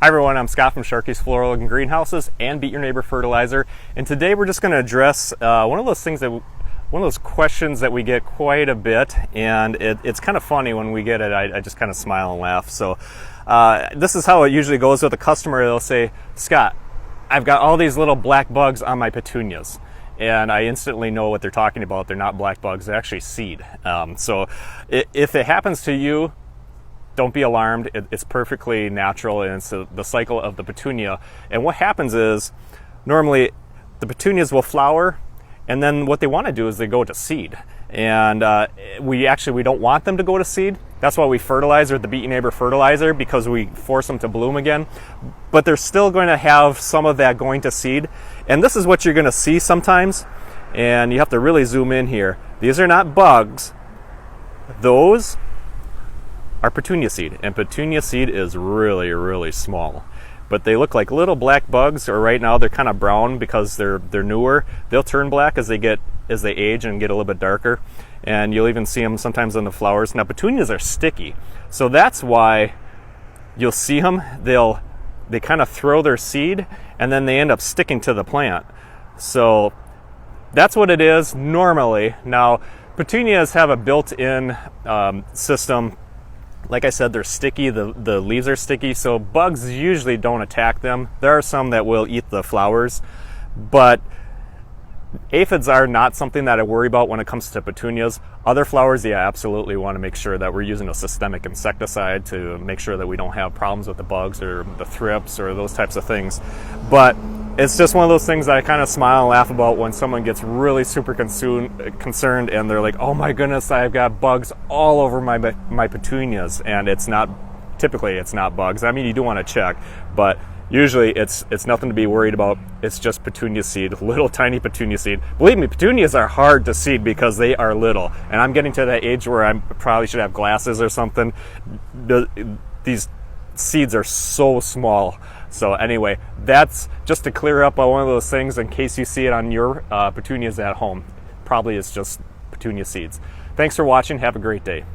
Hi everyone, I'm Scott from Sharky's Floral and Greenhouses and Beat Your Neighbor Fertilizer. And today we're just going to address one of those questions that we get quite a bit, and it's kind of funny when we get it. I just kind of smile and laugh. So this is how it usually goes with a customer. They'll say, Scott, I've got all these little black bugs on my petunias. And I instantly know what they're talking about. They're not black bugs, they're actually seed. So if it happens to you, don't be alarmed. It's perfectly natural, and it's the cycle of the petunia. And what happens is, normally the petunias will flower, and then what they want to do is they go to seed. And we don't want them to go to seed. That's why we fertilize with the Beat Your Neighbor fertilizer, because we force them to bloom again. But they're still going to have some of that going to seed. And this is what you're going to see sometimes. And you have to really zoom in here. These are not bugs. Those are petunia seed, and petunia seed is really, really small. But they look like little black bugs, or right now they're kind of brown because they're newer. They'll turn black as they age and get a little bit darker, and you'll even see them sometimes on the flowers. Now petunias are sticky, so that's why you'll see them. They kind of throw their seed, and then they end up sticking to the plant. So that's what it is normally. Now petunias have a built-in system. Like I said, they're sticky, the leaves are sticky, so bugs usually don't attack them. There are some that will eat the flowers, but aphids are not something that I worry about when it comes to petunias. Other flowers, yeah, absolutely want to make sure that we're using a systemic insecticide to make sure that we don't have problems with the bugs or the thrips or those types of things. But it's just one of those things that I kind of smile and laugh about when someone gets really super concerned and they're like, oh my goodness, I've got bugs all over my petunias. And typically it's not bugs. I mean, you do want to check, but usually it's nothing to be worried about. It's just petunia seed, little tiny petunia seed. Believe me, petunias are hard to seed because they are little. And I'm getting to that age where I probably should have glasses or something. These seeds are so small. So anyway, that's just to clear up one of those things in case you see it on your petunias at home. Probably it's just petunia seeds. Thanks for watching. Have a great day.